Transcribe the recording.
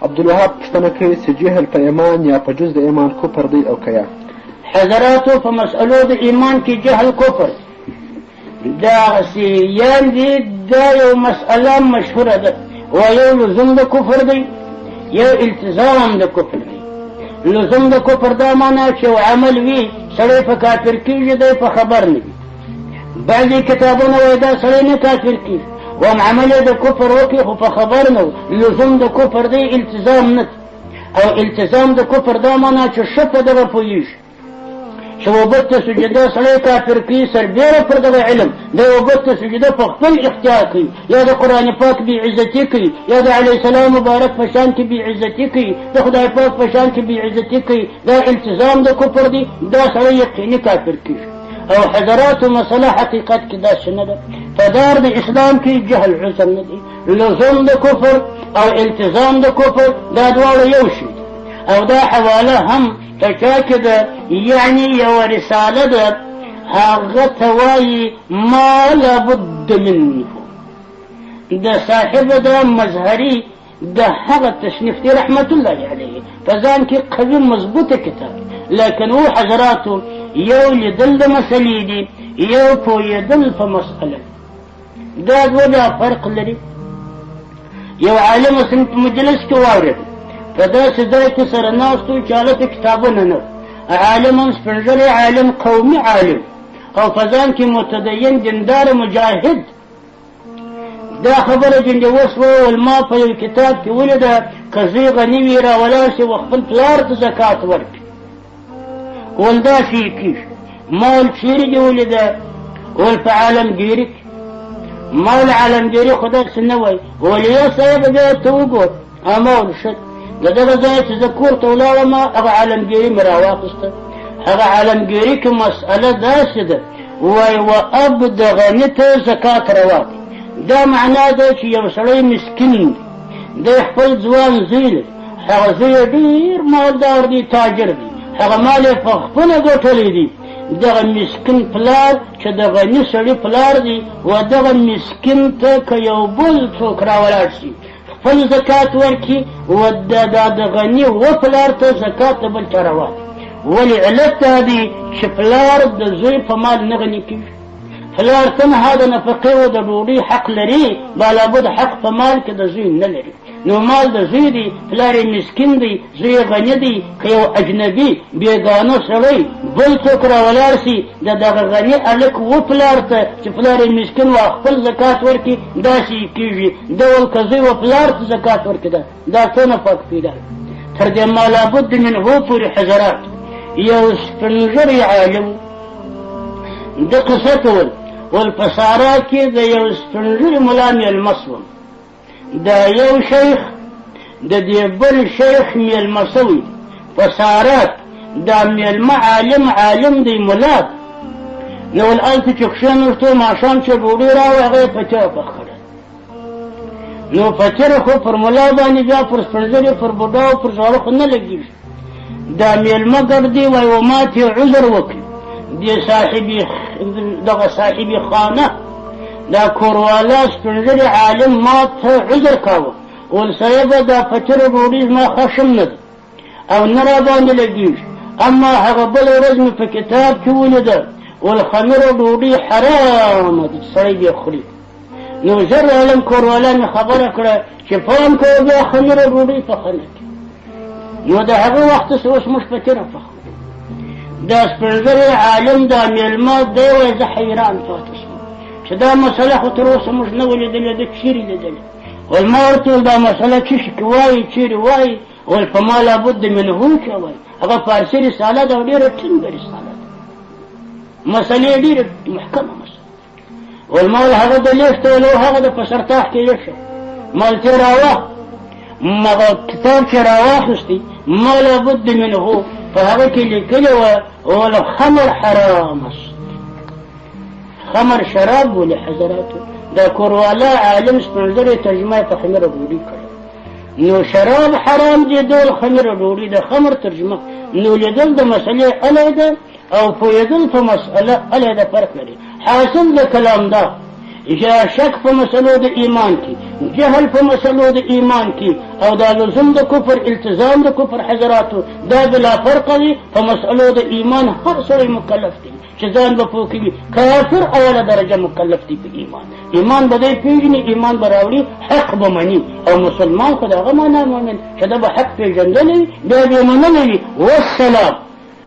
عبدالوهاب پوښتنه کوي چې جهل په ایمان یا په جز د ایمان کفر دی او که یا؟ حضراتو په مسئلو د ایمان کې جهل کفر دغسې یعنې دا یو مسئله مشهوره ده و یو لزوم د کفر دی یو التزام د کفر دی. لزوم د کفر دا معنا چې یو عمل وي سړی په کافر کېږي دی په خبر نه وي. بعضې کتابونه وایي دا سړی نه کافر کېږي وهم عمل یې د کفر وکړي خو په خبر نه و. لزوم د کفر دی التزام نه او التزام د کفر دا معنا چې ښه په دغه پوهېږي چې وبت ته سجده سړی کافر کوي سربیره پر دغه علم د وبت ته سجده په خپل اختیار کوي یا د قرآن پاک بې عزتي کوي یا د علیه السلام مبارک په شان کې بې عزتي کوي د خدای پاک په شان کې بې عزتي کوي دا التزام د کفر دی دا سړی یقیني کافر کېږي. او حضراتو مسله حقیقت کې داسې نه ده په دار د اسلام کې جهل عذر نه دی. لزوم د کفر او التزام د کفر دا دواړه یو شي او دا حواله هم په چا کې ده یعنې یوه رساله ده هغه ته وایي ما لابد منه د صاحب د مظهري د هغه تصنیف دی رحمت الله علیه په ځان کې قوي مضبوطه کتاب لکن او حضراتو یو لیدل د مسلې دي یو پوهېدل په مسئله دا دوه دا فرق لري. یو عالم مثلا په مجلس کې واورېد په داسې ځای کې سره ناست و چې هلته کتابونه نه عالم هم سپین ږیری عالم قومي عالم او په ځان کې متدین دیندار مجاهد دا خبره جنډې وسوه ول ما په یو کتاب کې ولیده که زوی غني وي راولاړ شي و خپل پلار ته زکات ورکړي ول داسې یې کېږي. ما ول چېرې دې ولیده ول په عالمګیري کې ما ول عالمګیري خو داسې نه وایي ول یا صاحبه بیا ته وګور ما ول ښه د دغه ځای چې زه کور ته ولاړم هغه عالمګیري مې راواخېسته هغه عالمګیري کې مسئله داسې ده وایي و اب د غني ته زکات روا دی. دا معنا ده چې یو سړی مسکین دی دی خپل ځوان زوی لري هغه زوی یې ډېر مالدار دی تاجر دی هغه مال یې په خپله ګټلی دی دغه مسکین پلار چې د غني سړي پلار دی و دغه مسکین ته که یو بل څوک راولاړ شي خپل زکات ورکړي و د غني و پلار ته زکات د بل چا روا دی. ولې علت دا دی چې پلار د زوی په مال نه غني کېږي. پلار تنها د نفقې و د ډوډۍ حق لري بالابد حق په مال کې د زوی نه لري. نو مال د زوی دی پلار یې مسکین دی زوی یې غني دی که یو اجنبي بېګانه سړی بل څوک راولاړ شي د دغه غني هلک و پلار ته چې پلار یې مسکین و خپل زکات ورکړي داسې یې کېږي. ډول که زوی و پلار ته زکات ورکړي دا څونه فرق پیدا تر دې ما لابد منه پورې حضرات یو سپین ږیری عالم د قصه کول ول په سارا کې د یو سپین ږیري ملا مېلمه سوم دا یو شیخ د دې بل شیخ مېلمه سوی په سارا دا مېلمه عالم دی ملا نو ول هلته چې کښېناستو ماښام چې ډوډۍ راوړه هغه یې پچه پخ کړه نو پچره خو پر ملا باندې بیا پر سپین ږیري پر بوډا او پر زاړه خو نه لګېږي. دا مېلمه ګډ دی وایي و ما ته عذر وکړي دې دغه صاحبي خانه دا کوروالا سپین ږیري عالم ما ته عذر کاوه ول صاحبه دا پچره ډوډۍ زما خشم نه ده او نه راباندې لګېږي اما هغه بله ورځ مې په کتاب کې ولیده ول خمیره ډوډۍ حرامه ده سړی بې خوري. نو ژر عالم کوروالا مې خبره کړه چې پام کوه بیا خمیره ډوډۍ پخه نه کړي. نو د هغه وخته سه اوس موږ پچره پخو دا سپین ږیری عالم دا مېلمه دی وایي زه حیران پاتې شوم چې دا مسله خو تر اوسه موږ نه وه لیدلې ده چیرې لیدلې ول ما ورته ویل دا مسله څه شي کې وایي چیرې وایي ول په ما لابد منه کې وایي هغه فارسي رساله ده او ډېره ټینګه رساله ده مسلې ډېرې محکمه مسله ول ما ول هغه د لیست ولو هغه د په سرتاح کې یشه ما ول ترې راوه هغه کتاب چې راواخیستی ما لابد منه په هغه کې لیکلې وه ول خمر حرام است خمر شراب ولې حضراتو دا کوروالا عالم سپین ږیري ترجمه یې په خمیره ډوډۍ کړې نو شراب حرام دی ډول خمیره ډوډۍ د خمر ترجمه نو لیدل د مسلې علیحده او پوهېدل په مسأله علیحده فرق لري. حاصل د کلام دا یا شک په مسلو د ایمان کې، جهل په مسلو د ایمان کې، او دا لزوم د کفر، التزام د کفر حضراتو، دا بلا فرق دی. په مسلو د ایمان هر سړی مکلف دی چې ځان به پوه کوي. کافر اوله درجه مکلف دی په ایمان. ایمان به دی پېژني، ایمان به راوړي، حق به مني. او مسلمان خو د هغه معنا مؤمن چې دا به حق پېژندلی وي، بیا به یې منلی وي. والسلام.